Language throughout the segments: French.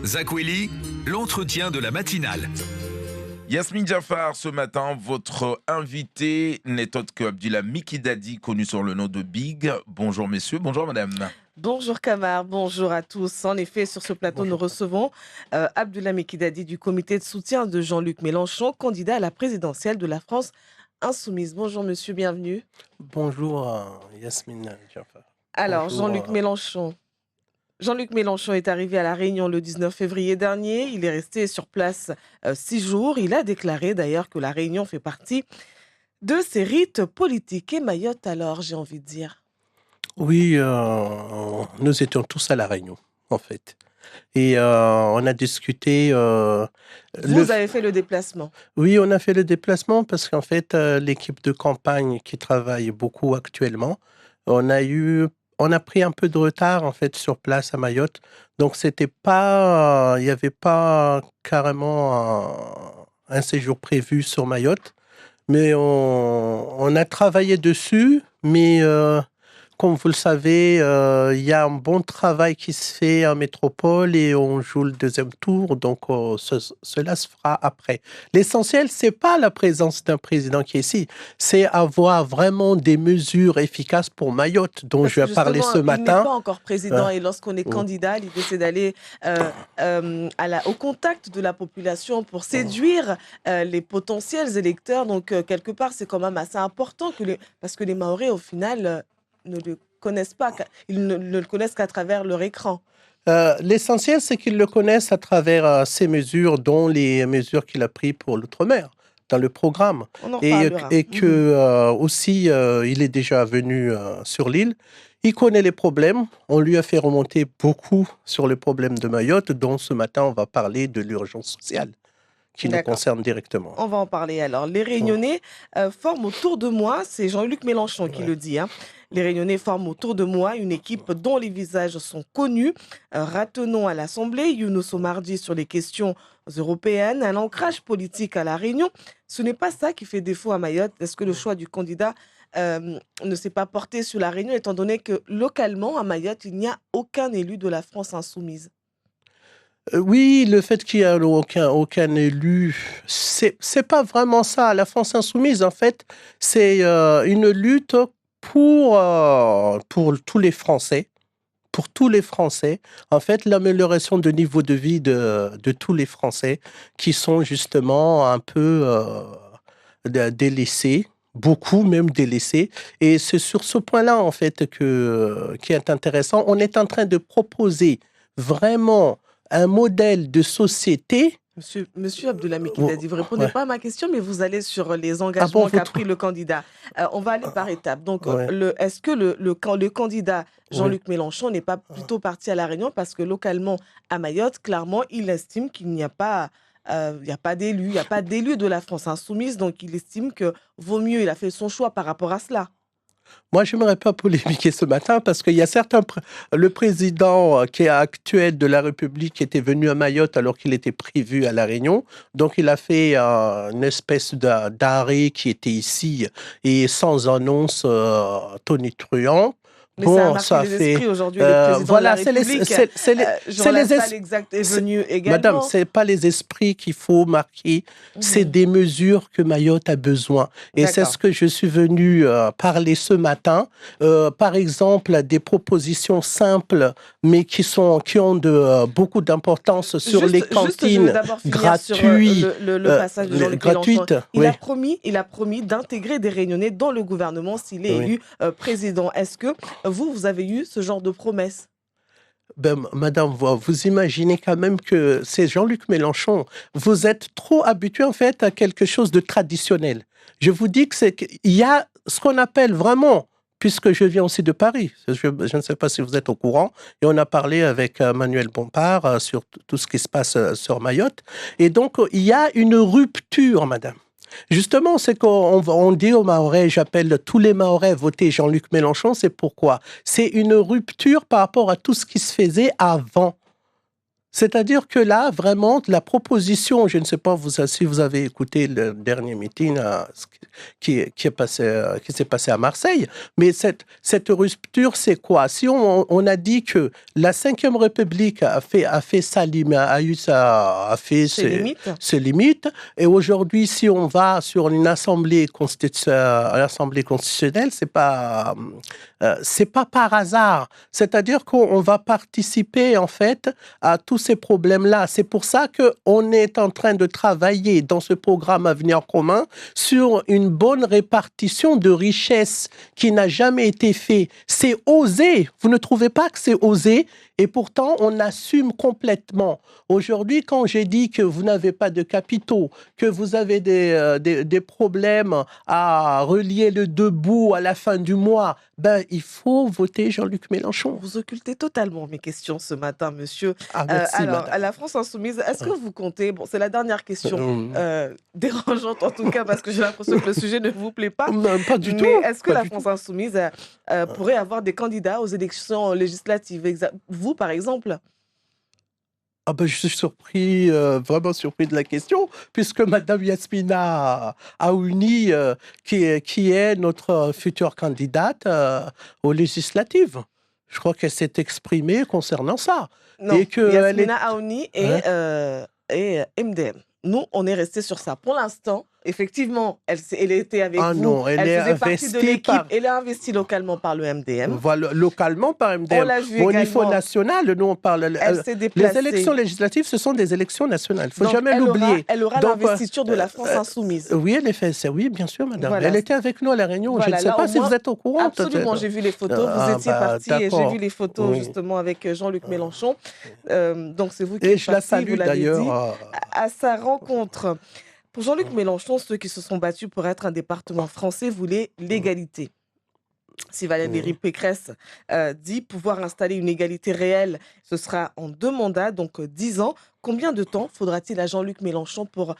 Zakweli, l'entretien de la matinale. Yasmine Jaffar, ce matin, votre invité n'est autre que Abdullah Mikidadi, connu sur le nom de Big. Bonjour messieurs, bonjour madame. Bonjour Kamar, bonjour à tous. En effet, sur ce plateau, nous recevons Abdullah Mikidadi du comité de soutien de Jean-Luc Mélenchon, candidat à la présidentielle de la France Insoumise. Bonjour monsieur, bienvenue. Bonjour Yasmine Jaffar. Alors, Bonjour, Jean-Luc Mélenchon est arrivé à La Réunion le 19 février dernier. Il est resté sur place 6 jours. Il a déclaré d'ailleurs que La Réunion fait partie de ses rites politiques. Et Mayotte alors, j'ai envie de dire. Oui, nous étions tous à La Réunion, en fait. Et on a discuté... Vous avez fait le déplacement. Oui, on a fait le déplacement parce qu'en fait, l'équipe de campagne qui travaille beaucoup actuellement, on a pris un peu de retard en fait sur place à Mayotte. Donc c'était pas, il n'y avait pas carrément un séjour prévu sur Mayotte, mais on a travaillé dessus. Mais comme vous le savez, il y a un bon travail qui se fait en métropole et on joue le deuxième tour, donc cela se fera après. L'essentiel, c'est pas la présence d'un président qui est ici, c'est avoir vraiment des mesures efficaces pour Mayotte, dont je vais parler ce matin. Il n'est pas encore président et lorsqu'on est candidat, l'idée c'est d'aller au contact de la population pour séduire les potentiels électeurs. Donc quelque part, c'est quand même assez important parce que les Mahorais, au final, ne le connaissent pas, ils ne le connaissent qu'à travers leur écran. L'essentiel, c'est qu'ils le connaissent à travers ces mesures, dont les mesures qu'il a prises pour l'outre-mer, dans le programme. Et que aussi, il est déjà venu sur l'île. Il connaît les problèmes. On lui a fait remonter beaucoup sur les problèmes de Mayotte, dont ce matin, on va parler de l'urgence sociale, qui nous concerne directement. On va en parler alors. Les Réunionnais forment autour de moi, c'est Jean-Luc Mélenchon qui le dit, les Réunionnais forment autour de moi une équipe dont les visages sont connus. Ratenons à l'Assemblée, Younous Omardi sur les questions européennes, un ancrage politique à La Réunion. Ce n'est pas ça qui fait défaut à Mayotte. Est-ce que le choix du candidat ne s'est pas porté sur La Réunion, étant donné que localement, à Mayotte, il n'y a aucun élu de la France insoumise? Oui, le fait qu'il n'y ait aucun élu, c'est pas vraiment ça. La France insoumise, en fait, c'est une lutte pour tous les Français. Pour tous les Français, en fait, l'amélioration de niveau de vie de tous les Français qui sont justement un peu délaissés, beaucoup même délaissés. Et c'est sur ce point-là, en fait, qui est intéressant. On est en train de proposer vraiment un modèle de société. Monsieur Abdullah Mikidadi, vous ne répondez pas à ma question, mais vous allez sur les engagements qu'a pris le candidat. On va aller par étapes. Donc, est-ce que le candidat Jean-Luc Mélenchon n'est pas plutôt parti à La Réunion parce que localement, à Mayotte, clairement, il estime qu'il n'y a pas... il n'y a pas d'élus, il n'y a pas d'élus de la France insoumise, donc il estime que vaut mieux, il a fait son choix par rapport à cela. Moi, je n'aimerais pas polémiquer ce matin parce qu'il y a certains... Le président qui est actuel de la République était venu à Mayotte alors qu'il était prévu à La Réunion. Donc, il a fait une espèce d'arrêt qui était ici et sans annonce tonitruant. Mais ça a marqué les esprits aujourd'hui, le président de la République. Jean Lassalle est venu également. Madame, ce n'est pas les esprits qu'il faut marquer, c'est des mesures que Mayotte a besoin. Et c'est ce que je suis venu parler ce matin. Par exemple, des propositions simples, mais qui ont beaucoup d'importance sur les cantines gratuites. Le passage de Jean-Luc Mélenchon. Il a promis d'intégrer des Réunionnais dans le gouvernement s'il est élu président. Est-ce que vous avez eu ce genre de promesses? Madame, vous imaginez quand même que c'est Jean-Luc Mélenchon. Vous êtes trop habitué en fait à quelque chose de traditionnel. Je vous dis qu'il y a ce qu'on appelle vraiment, puisque je viens aussi de Paris, je ne sais pas si vous êtes au courant, et on a parlé avec Manuel Bompard sur tout ce qui se passe sur Mayotte. Et donc, il y a une rupture, madame. Justement, c'est qu'on dit aux Mahorais, j'appelle tous les Mahorais voter Jean-Luc Mélenchon, c'est pourquoi? C'est une rupture par rapport à tout ce qui se faisait avant. C'est-à-dire que là, vraiment, la proposition, je ne sais pas si vous avez écouté le dernier meeting qui s'est passé à Marseille, mais cette rupture, c'est quoi? Si on a dit que la Ve République a fait sa limite, a fait ses limites, et aujourd'hui, si on va sur une assemblée constitutionnelle, c'est pas par hasard. C'est-à-dire qu'on va participer, en fait, à tous ces problèmes-là. C'est pour ça qu'on est en train de travailler dans ce programme Avenir commun sur une bonne répartition de richesses qui n'a jamais été fait. C'est osé. Vous ne trouvez pas que c'est osé? Et pourtant, on assume complètement. Aujourd'hui, quand j'ai dit que vous n'avez pas de capitaux, que vous avez des problèmes à relier les deux bouts à la fin du mois, il faut voter Jean-Luc Mélenchon. Vous occultez totalement mes questions ce matin, monsieur. Merci, alors, madame. à la France Insoumise, est-ce que vous comptez, bon, c'est la dernière question, dérangeante en tout cas, parce que j'ai l'impression que le sujet ne vous plaît pas. Non, pas du tout. Mais est-ce que la France Insoumise pourrait avoir des candidats aux élections législatives? Vous, par exemple? Je suis surpris, vraiment surpris de la question, puisque Madame Yasmina Aouni, qui est notre future candidate aux législatives, je crois qu'elle s'est exprimée concernant ça. Non, et que Yasmina Aouni et MDM. Nous, on est resté sur ça. Pour l'instant, effectivement, elle était avec vous. Non, elle faisait partie de l'équipe. Elle est investie localement par le MDM. Voilà, localement par MDM. On l'a vu au également. Niveau national, nous on parle. Elle s'est déplacée. Les élections législatives, ce sont des élections nationales. Il ne faut Donc, jamais l'oublier. Elle aura l'investiture de la France Insoumise. Oui, elle est fait. Oui, bien sûr, madame. Voilà. Elle était avec nous à la Réunion. Voilà, je ne sais pas si vous êtes au courant. Absolument, j'ai vu les photos. Vous étiez parti et j'ai vu les photos justement avec Jean-Luc Mélenchon. Donc c'est vous qui êtes parti, vous l'avez dit, à sa rencontre. Pour Jean-Luc Mélenchon, ceux qui se sont battus pour être un département français voulaient l'égalité. Si Valérie Pécresse dit pouvoir installer une égalité réelle, ce sera en 2 mandats, donc 10 ans. Combien de temps faudra-t-il à Jean-Luc Mélenchon pour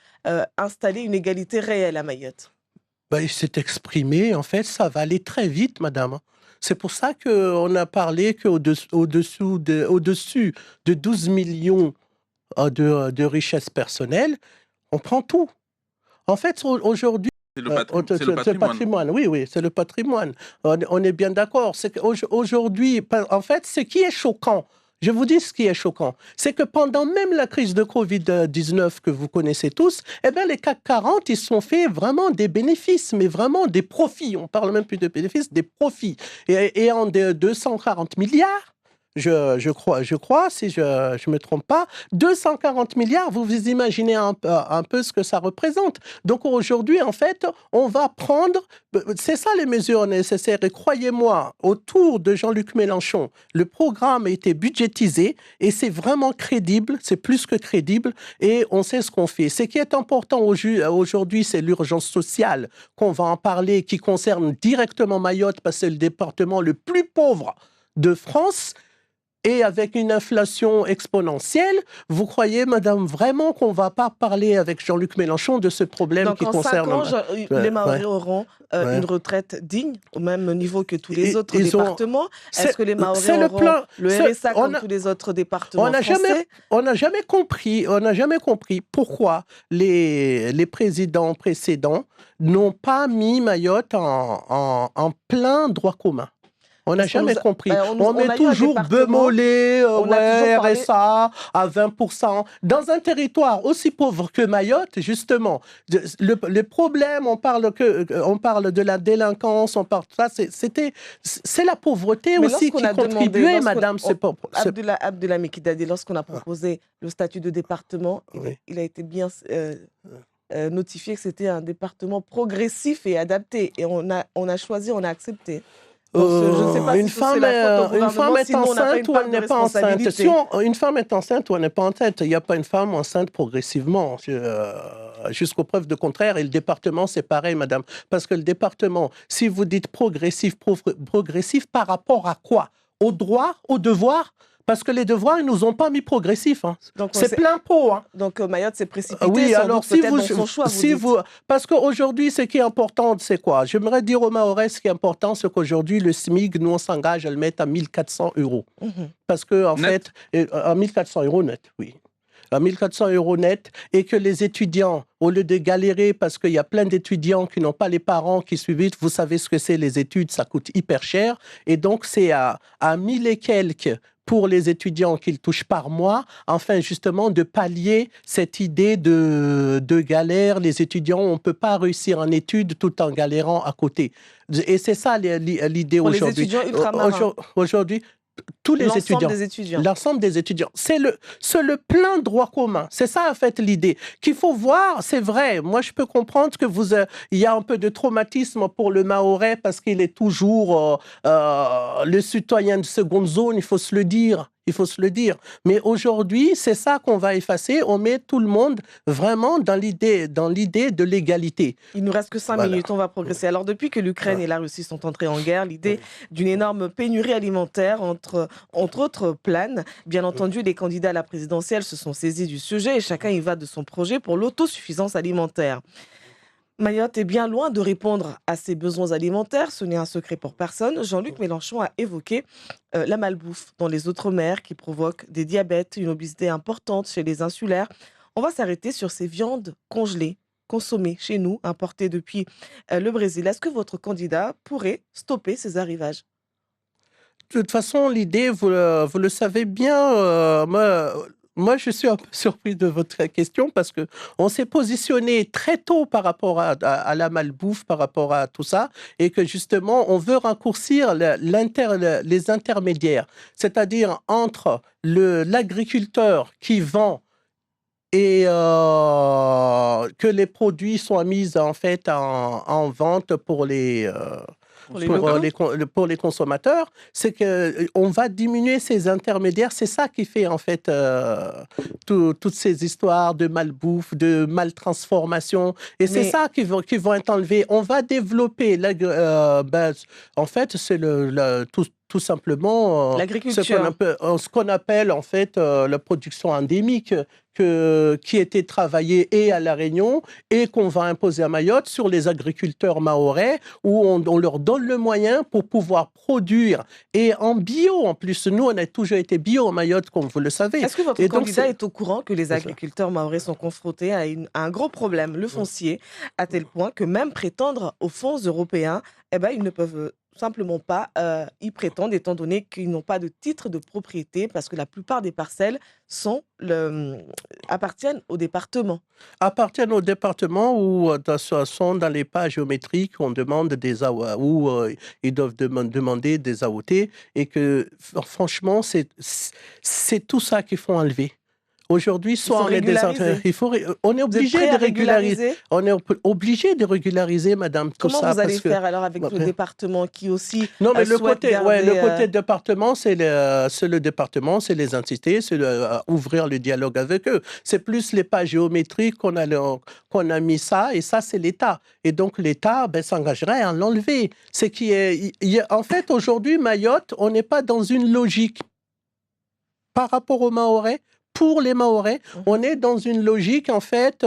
installer une égalité réelle à Mayotte? Il s'est exprimé, en fait, ça va aller très vite, madame. C'est pour ça qu'on a parlé qu'au-dessus de 12 millions de richesses personnelles, on prend tout. En fait, aujourd'hui, c'est le patrimoine. Oui, c'est le patrimoine. On est bien d'accord. C'est qu'aujourd'hui, en fait, ce qui est choquant, je vous dis ce qui est choquant, c'est que pendant même la crise de Covid-19 que vous connaissez tous, les CAC 40, ils se sont fait vraiment des bénéfices, mais vraiment des profits. On parle même plus de bénéfices, des profits. Et en 240 milliards, je crois, si je ne me trompe pas, 240 milliards, vous vous imaginez un peu ce que ça représente. Donc aujourd'hui, en fait, on va prendre, c'est ça les mesures nécessaires. Et croyez-moi, autour de Jean-Luc Mélenchon, le programme a été budgétisé et c'est vraiment crédible, c'est plus que crédible et on sait ce qu'on fait. Ce qui est important aujourd'hui, c'est l'urgence sociale, qu'on va en parler, qui concerne directement Mayotte parce que c'est le département le plus pauvre de France. Et avec une inflation exponentielle, vous croyez, madame, vraiment qu'on ne va pas parler avec Jean-Luc Mélenchon de ce problème donc qui concerne... Donc en 5 ans, les Mahorais auront une retraite digne, au même niveau que tous les autres départements. Est-ce que les Mahorais auront le RSA comme tous les autres départements français? On n'a jamais compris pourquoi les présidents précédents n'ont pas mis Mayotte en plein droit commun. On n'a jamais compris. On met toujours bemoler, RSA à 20%. Dans un territoire aussi pauvre que Mayotte, justement, le problème, on parle de la délinquance, on parle de ça, c'est la pauvreté aussi qui contribuait, madame. Abdoulaye Mekidadi, lorsqu'on a proposé le statut de département, il a été bien notifié que c'était un département progressif et adapté. Et on a choisi, on a accepté. Donc, je ne sais pas une femme est enceinte ou elle n'est pas enceinte. Si une femme est enceinte ou elle n'est pas enceinte, il n'y a pas une femme enceinte progressivement. Jusqu'aux preuves de contraire. Et le département, c'est pareil, madame. Parce que le département, si vous dites progressif par rapport à quoi? Au droit, au devoir? Parce que les devoirs, ils nous ont pas mis progressif. Hein. Donc, C'est plein pot. Hein. Donc Mayotte s'est précipité. Oui, sans alors doute peut-être dans son choix, parce qu'aujourd'hui, ce qui est important, c'est quoi? J'aimerais dire aux Mahorais, ce qui est important, c'est qu'aujourd'hui, le SMIC, nous, on s'engage à le mettre à 1400 €. Parce que, en fait, à 1400 € net, oui. À 1400 € net, et que les étudiants, au lieu de galérer, parce qu'il y a plein d'étudiants qui n'ont pas les parents qui suivent, vous savez ce que c'est les études, ça coûte hyper cher, et donc c'est à 1000 et quelques pour les étudiants qu'ils touchent par mois, afin justement de pallier cette idée de galère. Les étudiants, on ne peut pas réussir en études tout en galérant à côté. Et c'est ça l'idée pour aujourd'hui. les étudiants ultramarins. Aujourd'hui, tous les étudiants. L'ensemble des étudiants. C'est le plein droit commun. C'est ça, en fait, l'idée. Qu'il faut voir, c'est vrai. Moi, je peux comprendre que il y a un peu de traumatisme pour le Mahorais parce qu'il est toujours le citoyen de seconde zone, il faut se le dire. Il faut se le dire. Mais aujourd'hui, c'est ça qu'on va effacer. On met tout le monde vraiment dans l'idée de l'égalité. Il nous reste que 5 minutes, on va progresser. Alors, depuis que l'Ukraine et la Russie sont entrées en guerre, l'idée d'une énorme pénurie alimentaire, entre autres, plane. Bien entendu, les candidats à la présidentielle se sont saisis du sujet et chacun y va de son projet pour l'autosuffisance alimentaire. Mayotte est bien loin de répondre à ses besoins alimentaires, ce n'est un secret pour personne. Jean-Luc Mélenchon a évoqué la malbouffe dans les Outre-mer qui provoque des diabètes, une obésité importante chez les insulaires. On va s'arrêter sur ces viandes congelées, consommées chez nous, importées depuis le Brésil. Est-ce que votre candidat pourrait stopper ces arrivages ? De toute façon, l'idée, vous le savez bien, moi, je suis un peu surpris de votre question parce qu'on s'est positionné très tôt par rapport à la malbouffe, par rapport à tout ça, et que justement, on veut raccourcir les intermédiaires, c'est-à-dire entre l'agriculteur qui vend et que les produits soient mis en fait en vente pour les consommateurs, c'est qu'on va diminuer ces intermédiaires. C'est ça qui fait en fait toutes ces histoires de malbouffe, de maltransformation. Et c'est ça qui vont être enlevés. On va développer, en fait, c'est tout simplement ce qu'on appelle en fait la production endémique qui était travaillée et à La Réunion et qu'on va imposer à Mayotte sur les agriculteurs mahorais où on leur donne le moyen pour pouvoir produire et en bio en plus. Nous, on a toujours été bio à Mayotte, comme vous le savez. Est-ce que votre candidat est au courant que les agriculteurs mahorais sont confrontés à un gros problème, le foncier, à tel point que même prétendre aux fonds européens, ils ne peuvent simplement pas y prétendre, étant donné qu'ils n'ont pas de titre de propriété, parce que la plupart des parcelles appartiennent au département. Appartiennent au département ou sont dans les pas géométriques, on demande où ils doivent demander des AOT, et que franchement, c'est tout ça qu'il faut enlever. Aujourd'hui, soit on est obligé de régulariser. On est obligé de régulariser, madame. Comment vous allez faire alors avec le département qui aussi Non, mais le côté département, c'est le département, c'est les entités, c'est ouvrir le dialogue avec eux. C'est plus les pas géométriques qu'on a mis ça, et ça, c'est l'État. Et donc, l'État s'engagerait à l'enlever. En fait, aujourd'hui, Mayotte, on n'est pas dans une logique par rapport aux Mahorais. Pour les Mahorais, on est dans une logique, en fait,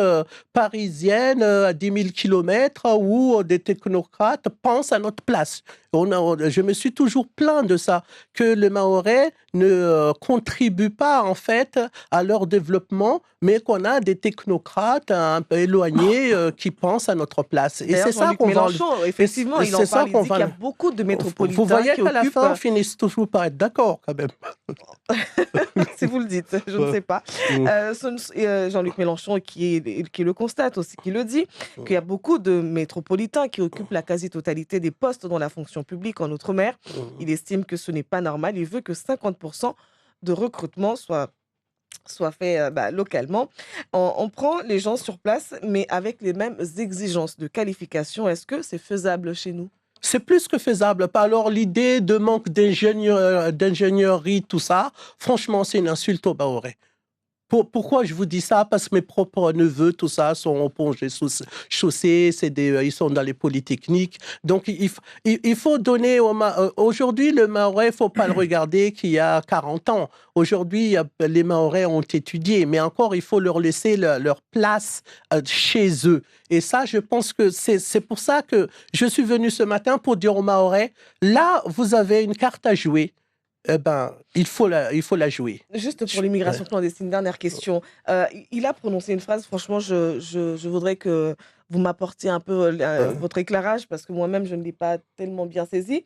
parisienne, à 10 000 kilomètres, où des technocrates pensent à notre place. Je me suis toujours plaint de ça, que les Mahorais ne contribuent pas, en fait, à leur développement, mais qu'on a des technocrates un peu éloignés qui pensent à notre place. Et c'est ça qu'on va... Effectivement, il en parle, il dit qu'il y a beaucoup de métropolitains. Vous voyez qu'à la fin, on finit toujours par être d'accord, quand même. Si vous le dites, je ne sais pas. Jean-Luc Mélenchon, qui le constate aussi, qui le dit, qu'il y a beaucoup de métropolitains qui occupent la quasi-totalité des postes dans la fonction publique en Outre-mer. Il estime que ce n'est pas normal. Il veut que 50% de recrutement soit fait localement. On prend les gens sur place, mais avec les mêmes exigences de qualification. Est-ce que c'est faisable chez nous ? C'est plus que faisable. Alors, l'idée de manque d'ingénierie, tout ça, franchement, c'est une insulte aux Mahorais. Pourquoi je vous dis ça? Parce que mes propres neveux, tout ça, sont au pont chaussée, ils sont dans les polytechniques. Donc, il faut donner aujourd'hui, le Mahorais, il ne faut pas le regarder qu'il y a 40 ans. Aujourd'hui, les Mahorais ont étudié, mais encore, il faut leur laisser leur place chez eux. Et ça, je pense que c'est pour ça que je suis venu ce matin pour dire aux Mahorais, là, vous avez une carte à jouer. Eh ben, il faut la jouer. Juste pour l'immigration clandestine, dernière question. Il a prononcé une phrase, franchement, je voudrais que vous m'apportiez un peu votre éclairage, parce que moi-même, je ne l'ai pas tellement bien saisi.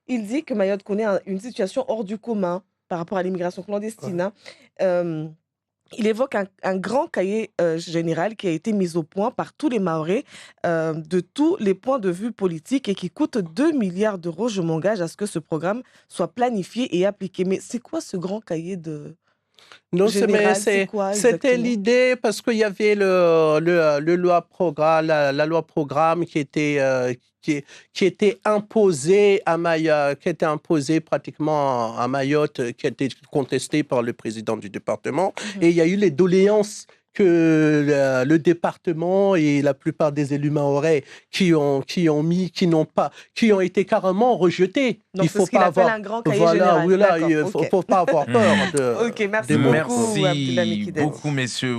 Il dit que Mayotte connaît une situation hors du commun par rapport à l'immigration clandestine. Hein. Il évoque un grand cahier général qui a été mis au point par tous les Mahorais de tous les points de vue politiques et qui coûte 2 milliards d'euros. Je m'engage à ce que ce programme soit planifié et appliqué. Mais c'est quoi ce grand cahier de Non, général? C'est quoi c'était exactement? l'idée parce qu'il y avait le loi programme, la loi programme qui était imposée à Mayotte, qui était imposée pratiquement à Mayotte, qui a été contestée par le président du département. Et il y a eu les doléances que le département et la plupart des élus mahorais qui ont été carrément rejetés. Donc, Il faut c'est ce qu'il pas appelle avoir un grand cahier général. Voilà, D'accord, il ok. faut pas avoir peur Ok, merci des mots. beaucoup, Abdoulaye Merci Mikidadi. beaucoup, messieurs.